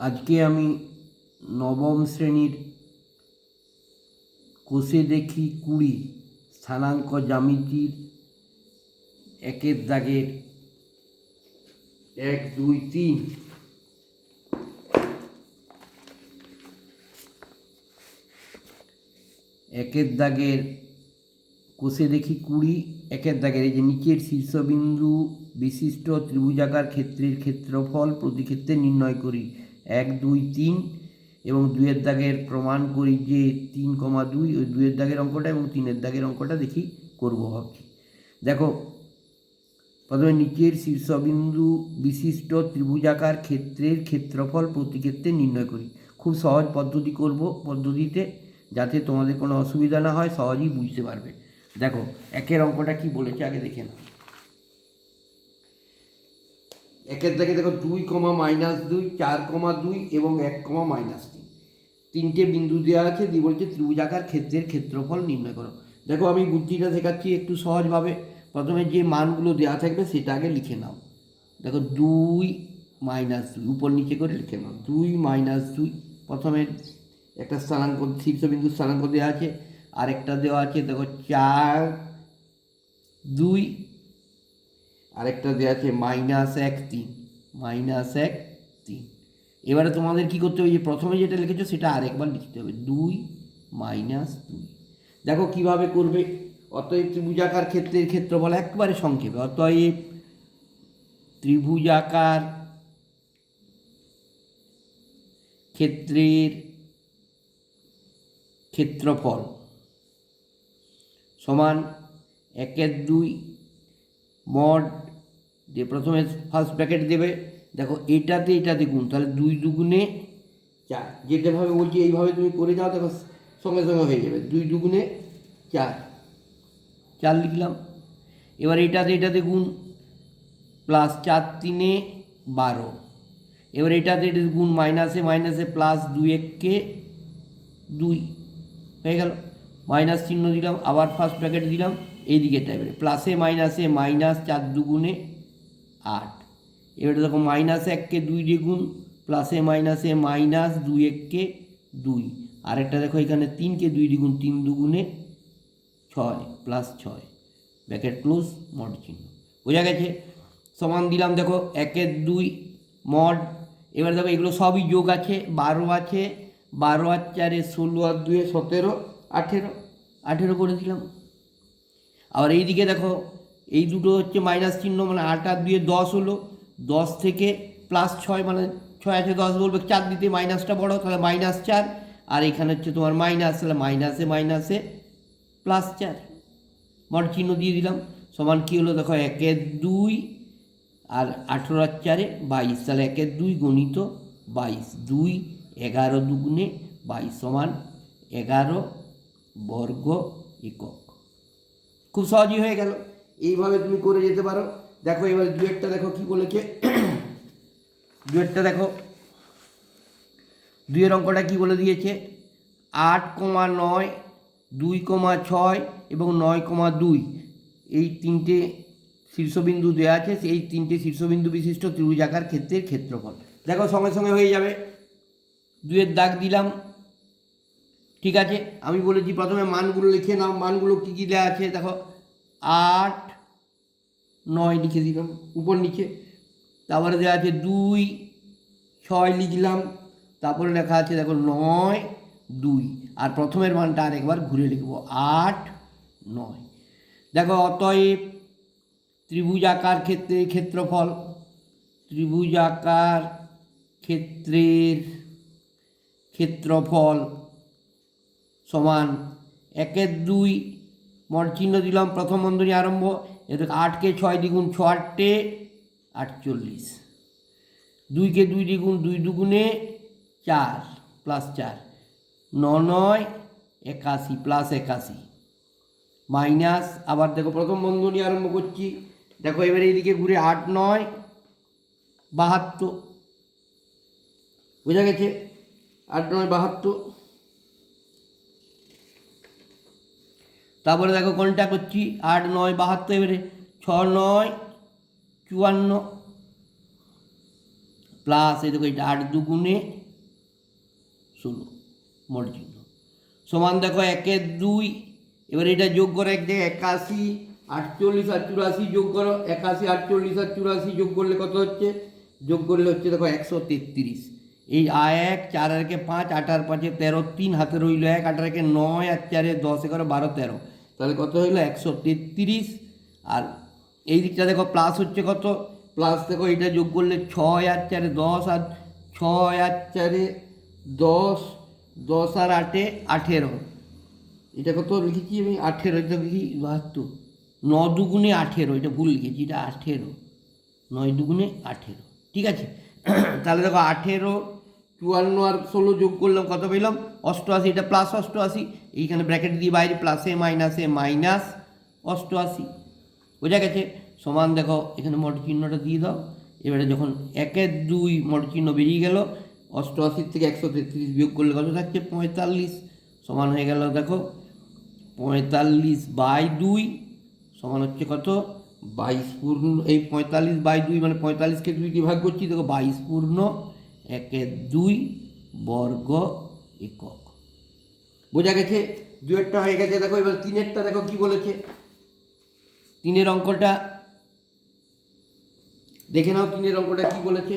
আজকে আমি নবম শ্রেণীর কোষে দেখি 20 স্থানাঙ্ক জ্যামিতির একের দাগের 1, 2, 3 একের দাগের কোষে দেখি 20 একের দাগের এই যে নিচের শীর্ষবিন্দু বিশিষ্ট ত্রিভুজাকার ক্ষেত্রের ক্ষেত্রফল প্রতি ক্ষেত্রে নির্ণয় করি 1, 2, 3 এবং 2-এর দাগের প্রমাণ করি যে 3,2 ওই 2-এর দাগের অঙ্কটা এবং 3-এর দাগের অঙ্কটা দেখি করব ভাবছি। দেখো প্রথমে নিচের শীর্ষবিন্দু বিশিষ্ট ত্রিভুজাকার ক্ষেত্রের ক্ষেত্রফল প্রতি ক্ষেত্রে নির্ণয় করি। খুব সহজ পদ্ধতি করব, পদ্ধতিতে যাতে তোমাদের কোনো অসুবিধা না হয়, সহজেই বুঝতে পারবে। দেখো একের অঙ্কটা কি বলেছে আগে দেখে নাও। একের দাগে দেখো 2, -2, 4,2 এবং 1, -3 তিনটে বিন্দু দেওয়া আছে, দিয়ে বলছে ত্রিভুজাকার ক্ষেত্রের ক্ষেত্রফল নির্ণয় করো। দেখো আমি বুদ্ধিটা শেখাচ্ছি একটু সহজভাবে। প্রথমে যে মানগুলো দেওয়া থাকবে সেটা আগে লিখে নাও। দেখো 2, -2 উপর নিচে করে লিখে নাও। 2, -2 প্রথমে একটা স্থানাঙ্ক শীর্ষবিন্দু স্থানাঙ্ক দেওয়া আছে, আরেকটা দেওয়া আছে দেখো 4, 2, আরেকটা দেওয়া আছে -1, 3 -1, 3। এবারে তোমাদের কি করতে হবে, যে প্রথমে যেটা লিখেছো সেটা আরেকবার লিখতে হবে 2, -2। দেখো কিভাবে করবে। অতএব ত্রিভুজাকার ক্ষেত্রের ক্ষেত্রফল একবারে সংক্ষেপে, অতএব ত্রিভুজাকার ক্ষেত্রের ক্ষেত্রফল সমান 1/2 মড, যে প্রথমে ফার্স্ট ব্র্যাকেট দেবে। দেখো এটাতে গুণ, তাহলে 2 দুগুণে 4, যেটাভাবে বলছি এইভাবে তুমি করে যাও, দেখো সঙ্গে সঙ্গে হয়ে যাবে। 2 দুগুণে 4, 4 লিখলাম। এবার এটাতে গুণ, প্লাস 4 3 12। এবার এটাতে গুণ, মাইনাসে প্লাস 2 1 2 হয়ে গেল। মাইনাস চিহ্ন দিলাম, আবার ফার্স্ট ব্র্যাকেট দিলাম এইদিকে টাইপের, প্লাসে মাইনাসে মাইনাস 4 দুগুণে 8। এবারে দেখো -1 2 দিয়ে গুণ, প্লাসে মাইনাসে মাইনাস 2 1 2। আরেকটা দেখো এখানে 3 2 দিয়ে গুণ, 3 দুগুণে 6 প্লাস 6 ব্র্যাকেট ক্লোজ, মড চিহ্ন। বোঝা গেছে? সমান দিলাম দেখো 1/2 মড। এবার দেখো এগুলো সবই যোগ আছে, 12 আছে, 12 আর 4 16 আর 2 17 18 18 করে দিলাম। আবার এইদিকে দেখো এই দুটো হচ্ছে মাইনাস চিহ্ন, মানে 8 আর 2 10 হলো। 10 থেকে প্লাস 6, মানে 6 আছে 10 বলবে, 4 দিতে মাইনাসটা বড়, তাহলে -4। আর এখানে হচ্ছে তোমার মাইনাস, তাহলে মাইনাসে +4 মড চিহ্ন দিয়ে দিলাম। সমান কী হলো দেখো 1/2 আর 18 আর 4 22, তাহলে 1/2 গণিত 22, 2 11 দুগুণে 22 সমান 11 বর্গ একক। খুব সহজই হয়ে গেল, এইভাবে তুমি করে যেতে পারো। দেখো এবার দুয়েরটা দেখো কি বলেছে। দুয়েরটা দেখো, দুইয়ের অঙ্কটা কি বলে দিয়েছে, 8,9, 2,6 এবং 9,2 এই তিনটে শীর্ষবিন্দু দেওয়া আছে। সেই তিনটে শীর্ষবিন্দু বিশিষ্ট ত্রিভুজাকার ক্ষেত্রের ক্ষেত্রফল। দেখো সঙ্গে সঙ্গে হয়ে যাবে। দুয়ের দাগ দিলাম, ঠিক আছে। আমি বলেছি প্রথমে মানগুলো লিখে নাও। মানগুলো কী কী দেওয়া আছে দেখো, 8, 9 লিখে দিলাম উপর নিচে। তারপরে দেওয়া আছে 2, 6 লিখলাম। তারপরে লেখা আছে দেখো 9, 2, আর প্রথমের মানটা আরেকবার ঘুরে লিখব 8, 9। দেখো অতএব ত্রিভুজাকার ক্ষেত্রের ক্ষেত্রফল, ত্রিভুজাকার ক্ষেত্রের ক্ষেত্রফল সমান 1/2 মড চিহ্ন দিলাম, প্রথম বন্ধনী আরম্ভ। এদের 8কে 6 দ্বিগুণ 6 8 48, 2কে 2 দ্বিগুণ 2 দুগুণে 4 প্লাস 4, 9 9 81 প্লাস 81 মাইনাস, আবার দেখো প্রথম বন্ধনী আরম্ভ করছি। দেখো এবারে এইদিকে ঘুরে 8 9 72, বোঝা গেছে? 8 9 72। তারপরে দেখো কোনটা করছি, 8 9 72, এবারে 6 9 54, প্লাস এই দেখো এটা 8 দুগুণে 16 মোট চিহ্ন সমান দেখো 1 2। এবার এটা যোগ করো, এক জায়গায় 81 48 আর 84 যোগ করো, 81 48 আর 84 যোগ করলে কত হচ্ছে? যোগ করলে হচ্ছে দেখো 133। এই 1 4 আর 5 8 আর 5 13 3 হাতে রইল 1 8 আর 9 আর 4 10 11 12 13, তাহলে কত হইলো? 133। আর এই দিকটা দেখো প্লাস হচ্ছে কত? প্লাস দেখো এটা যোগ করলে 6 আর 4 10 আর 6 আর 4 10 10 আর 8 18। এটা কত লিখেছি আমি? 18। এটা লিখি 72। 9 দুগুণে 18, এটা ভুল লিখেছি, এটা 18। 9 দুগুণে 18, ঠিক আছে। তাহলে দেখো 18 54 আর 16 যোগ করলাম, কত পেলাম? 88। এটা প্লাস 88, এইখানে ব্র্যাকেট দিয়ে বাইরে প্লাসে মাইনাসে মাইনাস 88, বোঝা গেছে। সমান দেখো এখানে মোট চিহ্নটা দিয়ে দাও। এবারে যখন 1 2 মোট চিহ্ন বেরিয়ে গেল, 88 থেকে 133 বিয়োগ করলে কত থাকছে? 45। সমান হয়ে গেল দেখো 45/2 সমান হচ্ছে কত? 22 পূর্ণ, এই 45/2 মানে 45কে 2 দিয়ে ভাগ করছি, দেখো 22 পূর্ণ 1 2 বর্গ একক। বোঝা গেছে? 2-এরটা হয়ে গেছে। দেখো এবার 3-এরটা দেখো কি বলেছে। 3-এর অঙ্কটা দেখে নাও। 3-এর অঙ্কটা কি বলেছে?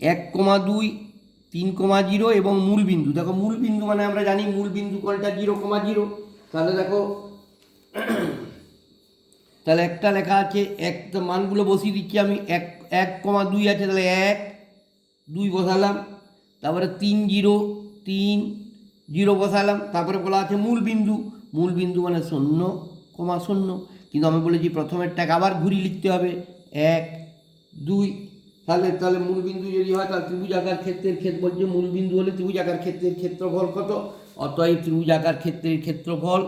1,2 3,0 এবং মূল বিন্দু। দেখো মূল বিন্দু মানে আমরা জানি মূল বিন্দু কোনটা? 0,0। তাহলে দেখো তাহলে একটা লেখা আছে, একটা মানগুলো বসিয়ে দিচ্ছি আমি। 1,2 আছে, তাহলে 1 2 বসালাম। তারপরে 3 0 3 0 বসালাম। তারপরে বলা আছে মূল বিন্দু। মূল বিন্দু মানে 0,0। কিন্তু আমি বলেছি প্রথমেরটাকে আবার ঘুরিয়ে লিখতে হবে, 1 2। তাহলে মূল বিন্দু যদি হয় তাহলে ত্রিভুজাকার ক্ষেত্রের ক্ষেত্র বলছে মূল বিন্দু হলে ত্রিভুজাকার ক্ষেত্রের ক্ষেত্রফল কত? অতএব ত্রিভুজাকার ক্ষেত্রের ক্ষেত্রফল,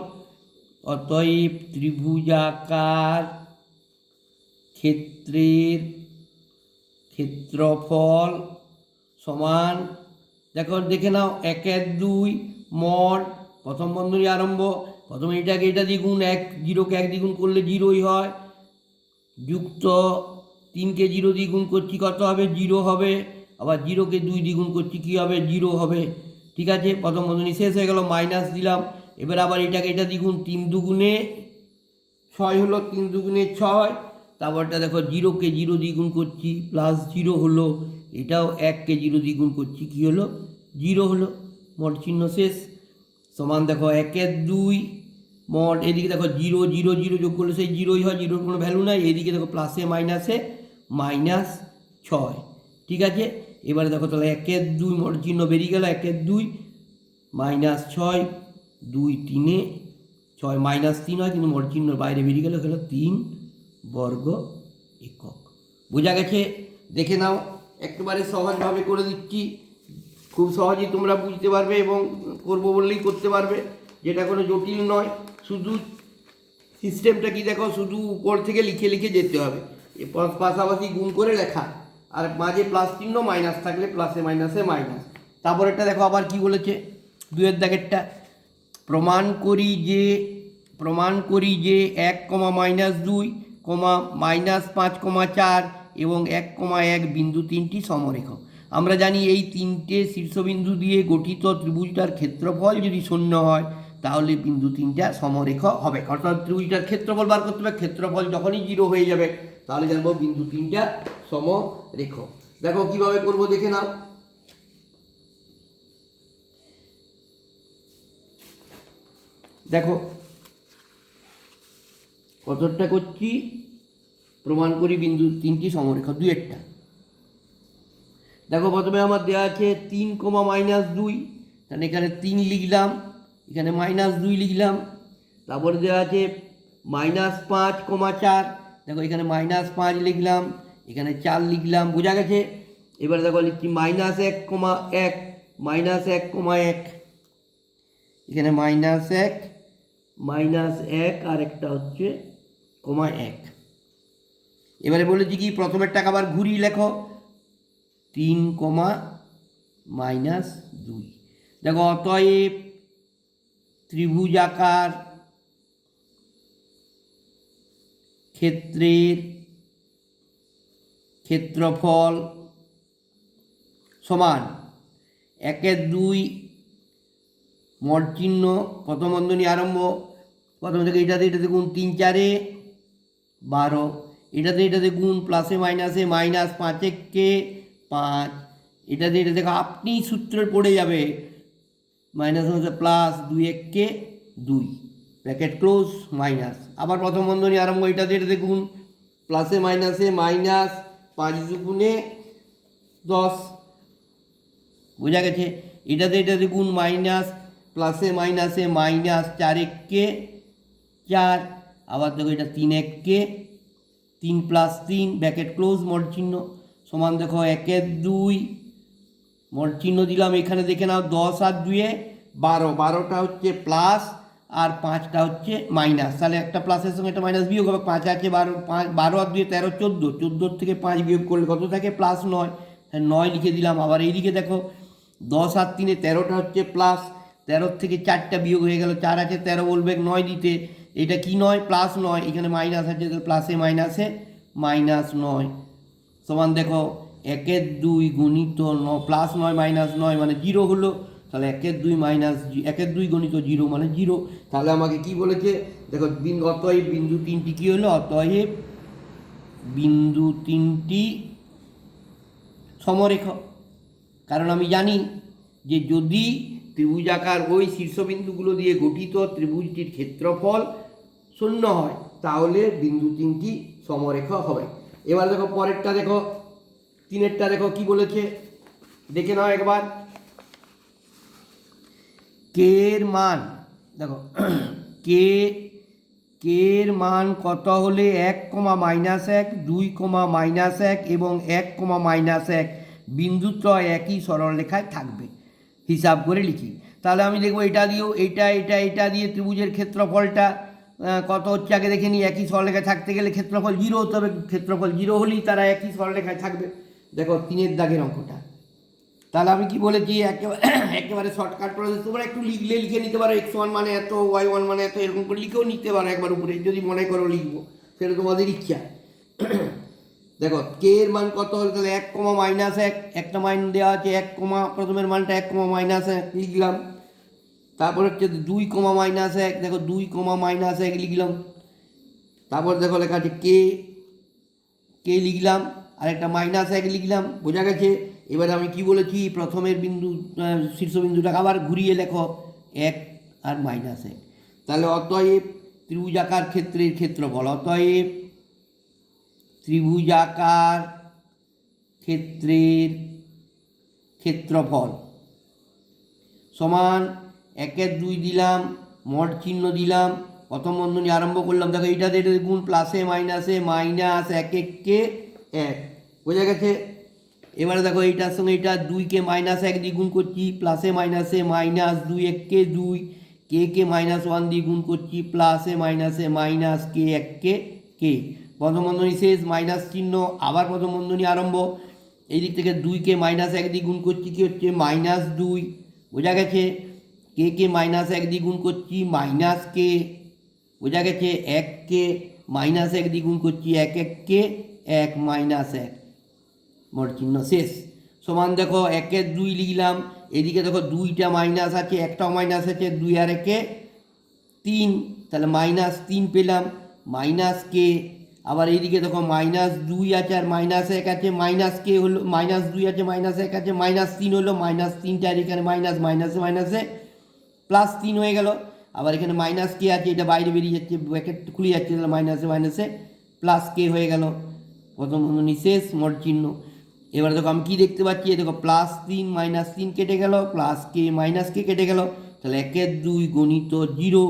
অতএব ত্রিভুজাকার ক্ষেত্রের ক্ষেত্রফল সমান, দেখো দেখে নাও 1 2 মড প্রথম বন্ধনী আরম্ভ, প্রথমে এটাকে এটা দ্বিগুণ, 1 0কে 1 দ্বিগুণ করলে 0ই হয়, যুক্ত 3কে 0 দ্বিগুণ করছি কত হবে? 0 হবে। আবার 0কে 2 দ্বিগুণ করছি কী হবে? 0 হবে, ঠিক আছে। প্রথম বন্ধনী শেষ হয়ে গেল, মাইনাস দিলাম। এবার আবার এটাকে এটা দ্বিগুণ, 3 দুগুণে 6 হলো, 3 দুগুণে 6। তারপরটা দেখো 0কে 0 দ্বিগুণ করছি প্লাস 0 হলো, এটাও 1কে 0 দ্বিগুণ করছি কী হলো? 0 হলো। মোট চিহ্ন শেষ। সমান দেখো 1 2 মড, এদিকে দেখো 0 0 0 যোগ করলে সেই 0ই হয়, 0-র কোনো ভ্যালু নাই। এদিকে দেখো প্লাসে মাইনাসে মাইনাস 6, ঠিক আছে। এবারে দেখো তাহলে 1 2 মোট চিহ্ন বেরিয়ে গেল, 1 2 মাইনাস 6 2 3 6 মাইনাস 3 হয়, কিন্তু মোট চিহ্ন বাইরে বেরিয়ে গেল, হলো 3 বর্গ একক। বোঝা গেছে? দেখে নাও, একেবারে সহজভাবে করে দিচ্ছি, খুব সহজেই তোমরা বুঝতে পারবে এবং করবো বললেই করতে পারবে, যেটা কোনো জটিল নয়। শুধু সিস্টেমটা কি দেখো, শুধু উপর থেকে লিখে লিখে যেতে হবে, পাশাপাশি গুণ করে লেখা, আর মাঝে প্লাস চিহ্ন মাইনাস থাকলে প্লাসে মাইনাসে মাইনাস। তারপরেরটা দেখো আবার কি বলেছে, 2-এর দাগেরটা, প্রমাণ করি যে 1,-2, -5,4 এবং 1,1 বিন্দু 3টি সমরেখ। আমরা জানি এই 3টে শীর্ষবিন্দু দিয়ে গঠিত ত্রিভুজটার ক্ষেত্রফল যদি 0 হয় তাহলে বিন্দু 3টা সমরেখ হবে। অর্থাৎ ত্রিভুজটার ক্ষেত্রফল বার করতে হবে, ক্ষেত্রফল যখনই 0 হয়ে যাবে তাহলে জানবো বিন্দু 3টা সমরেখ। দেখো কিভাবে করব দেখে নাও। দেখো কতটা করছি, প্রমাণ করি বিন্দু 3টি সমরেখ 2-এরটা। দেখো প্রথমে আমার দেওয়া আছে 3, -2, তাহলে এখানে 3 লিখলাম, এখানে -2 লিখলাম। তারপরে দেওয়া আছে -5, 4, দেখো এখানে -5 লিখলাম, এখানে 4 লিখলাম, বোঝা গেছে। এবারে দেখো লিখছি -1, -1, -1, এখানে -1 আর একটা হচ্ছে -1। এবারে বলেছি কি প্রথমের টাকা আবার ঘুরিয়ে লেখো, 3, -2। দেখো অতএব ত্রিভুজাকার ক্ষেত্রের ক্ষেত্রফল সমান 1-2 মড চিহ্ন প্রথম বন্ধনী আরম্ভ, প্রথম থেকে এটাতে গুণ 3-4 12, এটাতে গুণ প্লাসে মাইনাসে মাইনাস 5-1 5, এটাতে আপনি সূত্র পড়ে যাবে মাইনাস মাইনাসে প্লাস 2-1 2 ব্র্যাকেট ক্লোজ মাইনাস, আবার প্রথম বন্ধনী আরম্ভ, এটাতে গুণ প্লাসে মাইনাসে মাইনাস 5-2 10, বোঝা গেছে। এটাতে গুণ মাইনাস প্লাসে মাইনাসে মাইনাস 4-1 4, আবার দেখো এটা 3-1 3 প্লাস 3 ব্র্যাকেট ক্লোজ মড চিহ্ন সমান দেখো 1-2 মড চিহ্ন দিলাম, এখানে দেখে নাও 10 আর 2 12, 12টা হচ্ছে প্লাস আর 5টা হচ্ছে মাইনাস, তাহলে একটা প্লাসের সঙ্গে একটা মাইনাস বিয়োগ হবে, 5 আছে 12 আর 2 13 14, 14 থেকে 5 বিয়োগ করলে কত থাকে প্লাস 9, 9 লিখে দিলাম। আবার এইদিকে দেখো 10 আর 3 13টা হচ্ছে প্লাস, 13 থেকে 4টা বিয়োগ হয়ে গেল, 4 আছে 13 বলবে 9 দিতে, এটা কি 9 প্লাস 9, এখানে মাইনাস আছে প্লাসে মাইনাসে মাইনাস 9 সমান দেখো 1-2 গুণিত প্লাস 9 মাইনাস 9 মানে 0 হলো, তাহলে 1-2 মাইনাস 1-2 গণিত 0 মানে 0। তাহলে আমাকে কি বলেছে দেখো, অতএব বিন্দু তিনটি কী হলো, অতএব বিন্দু তিনটি সমরেখা। কারণ আমি জানি যে যদি ত্রিভুজাকার ওই শীর্ষবিন্দুগুলো দিয়ে গঠিত ত্রিভুজটির ক্ষেত্রফল 0 হয় তাহলে বিন্দু তিনটি সমরেখা হবে। এবার দেখো পরেরটা দেখো, 3এরটা দেখো কি বলেছে দেখে নাও একবার। কে এর মান দেখো কে এর মান কত হলে 1, -1 2, -1 এবং 1, -1 বিন্দুত্রয় একই সরলরেখায় থাকবে, হিসাব করে লিখি। তাহলে আমি দেখবো এটা দিয়েও এটা দিয়ে ত্রিভুজের ক্ষেত্রফলটা কত হচ্ছে আগে দেখে নিই। একই সরলরেখায় থাকতে গেলে ক্ষেত্রফল 0 হতে হবে, ক্ষেত্রফল 0 হলেই তারা একই সরলরেখায় থাকবে। দেখো 3এর দাগের অঙ্কটা, তাহলে আমি কি বলেছি একেবারে শর্টকাট প্রসেস, তোমরা একটু লিখে নিতে পারো, x1 মানে এত, y1 মানে এত, এরকম করে লিখেও নিতে পারো একবার উপরে, যদি মনে করো লিখবো, সেটা তোমাদের ইচ্ছা। দেখো কে এর মান কত হলে তাহলে 1, -1 একটা মান দেওয়া আছে, 1, প্রথমের মানটা 1, -1 লিখলাম, তারপর হচ্ছে 2, -1 দেখো 2, -1 লিখলাম, তারপর দেখো লেখা আছে কে লিখলাম আর একটা -1 লিখলাম, বোঝা গেছে। এবারে আমি কি বলেছি, প্রথমের বিন্দু শীর্ষবিন্দুটাকে আবার ঘুরিয়ে লেখো 1 আর -1, তাহলে অতএব ত্রিভুজাকার ক্ষেত্রের ক্ষেত্রফল, অতএব ত্রিভুজাকার ক্ষেত্রের ক্ষেত্রফল সমান 1-2 দিলাম, মড চিহ্ন দিলাম, প্রথম বন্ধনী আরম্ভ করলাম, দেখো এইটাতে গুণ প্লাসে মাইনাসে মাইনাস 1-1 1, বোঝা গেছে। এবারে দেখো এইটার সঙ্গে এটা 2কে -1 দিয়ে গুণ করছি, প্লাসে মাইনাসে মাইনাস 2-1 2, কে -1 দিয়ে গুণ করছি, প্লাসে মাইনাসে মাইনাস কে, প্রথম বন্ধনী শেষ, মাইনাস চিহ্ন, আবার প্রথম বন্ধনী আরম্ভ, এই দিক থেকে 2কে -1 দিয়ে গুণ করছি, কি হচ্ছে -2, বোঝা গেছে। কে -1 দিয়ে গুণ করছি কে, বোঝা গেছে। 1কে -1 দিয়ে গুণ করছি 1-1 1 -1, মোট চিহ্ন শেষ, সমান দেখো 1-2 লিখলাম, এদিকে দেখো 2টা মাইনাস আছে, একটাও মাইনাস আছে, 2 আর 1 3, তাহলে -3 পেলাম, কে, আবার এইদিকে দেখো -2 আছে আর -1 আছে, কে হলো, -2 আছে -1 আছে, -3 হলো, -3টা আর এখানে মাইনাসে +3 হয়ে গেল, আবার এখানে কে আছে, এটা বাইরে বেরিয়ে যাচ্ছে, ব্র্যাকেট খুলে যাচ্ছে, তাহলে মাইনাসে কে হয়ে গেল, প্রথম বন্ধনী শেষ, মোট চিহ্ন। এবার দেখো আমি কি দেখতে পাচ্ছি, দেখো +3 -3 কেটে গেল, কে কেটে গেল, তাহলে 1-2 গণিত 0,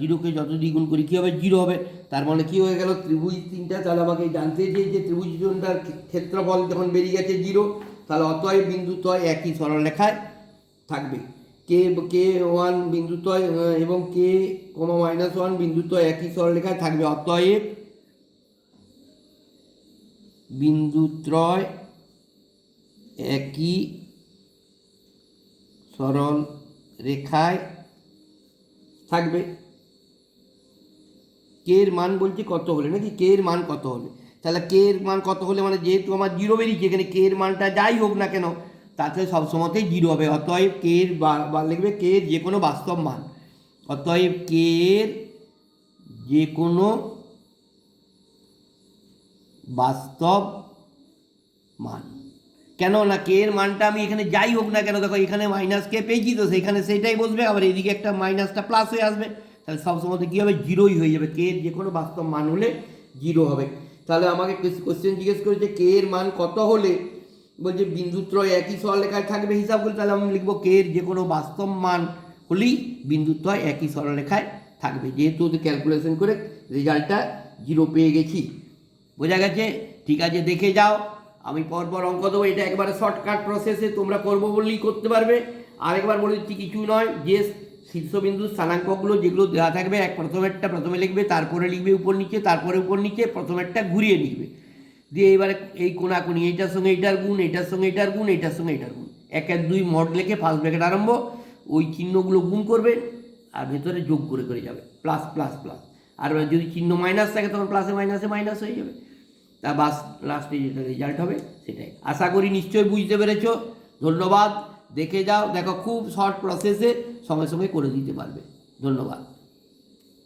0কে যত দ্বিগুণ করি কী হবে 0 হবে, তার মানে কী হয়ে গেল ত্রিভুজ তিনটা। তাহলে আমাকে জানতে যে ত্রিভুজ তিনটার ক্ষেত্রফল যখন বেরিয়ে গেছে 0, তাহলে অতএব বিন্দুদ্বয় একই সরলরেখায় থাকবে, কে1 বিন্দুদ্বয় এবং কে, -1 বিন্দুদ্বয় একই সরলরেখায় থাকবে, অতএব বিন্দুত্রয় একই সরল রেখায় থাকবে। কে এর মান বলছি কত হলে, নাকি কে এর মান কত হলে, তাহলে কে এর মান কত হলে, মানে যেহেতু আমার জিরো বেরিয়েছে এখানে, কে এর মানটা যাই হোক না কেন তাতে সবসময়তেই জিরো হবে। অতএব কে এর বার লিখবে কে এর যে কোনো বাস্তব মান, অতএব কে এর যে কোনো বাস্তব মান। কেন না, কে এর মানটা আমি এখানে যাই হোক না কেন, দেখো এখানে মাইনাস কে পেয়েছি তো সেইখানে সেটাই বসবে, আবার এইদিকে একটা মাইনাসটা প্লাস হয়ে আসবে, তাহলে সবসময় কী হবে, জিরোই হয়ে যাবে। কে এর যে কোনো বাস্তব মান হলে জিরো হবে। তাহলে আমাকে কোশ্চেন জিজ্ঞেস করেছে কে এর মান কত হলে, বলছে বিন্দুত্রয় একই সরলরেখায় থাকবে হিসাব করে, তাহলে আমি লিখবো কে এর যে কোনো বাস্তব মান হলেই বিন্দুত্রয় একই সরলরেখায় থাকবে। যেহেতু ওদের ক্যালকুলেশন করে রেজাল্টটা জিরো পেয়ে গেছি। বোঝা গেছে? ঠিক আছে, দেখে যাও, আমি পরপর অঙ্ক দেবো। এটা একবারে শর্টকাট প্রসেসে তোমরা করবো বললেই করতে পারবে। আরেকবার বলে দিচ্ছি, কিছু নয়, যে শীর্ষবিন্দুর স্থানাঙ্কগুলো যেগুলো দেওয়া থাকবে, প্রথমেরটা প্রথমে লিখবে, তারপরে লিখবে উপর নিচে, তারপরে উপর নিচে, প্রথমেরটা ঘুরিয়ে লিখবে, দিয়ে এবারে এই কোনাকুনি এইটার সঙ্গে এইটার গুণ, এইটার সঙ্গে এইটার গুণ, এইটার সঙ্গে এইটার গুণ, 1 1 2 মড লিখে ফার্স্ট ব্র্যাকেট আরম্ভ, ওই চিহ্নগুলো গুণ করবে আর ভেতরে যোগ করে করে যাবে, প্লাস প্লাস প্লাস। আর যদি চিহ্ন মাইনাস থাকে তখন প্লাসে মাইনাসে মাইনাস হয়ে যাবে। তা বাস লাস্টে যেটা রেজাল্ট হবে সেটাই। আশা করি নিশ্চয়ই বুঝতে পেরেছ। ধন্যবাদ। দেখে যাও, দেখো খুব শর্ট প্রসেসে সঙ্গে সঙ্গে করে দিতে পারবে। ধন্যবাদ।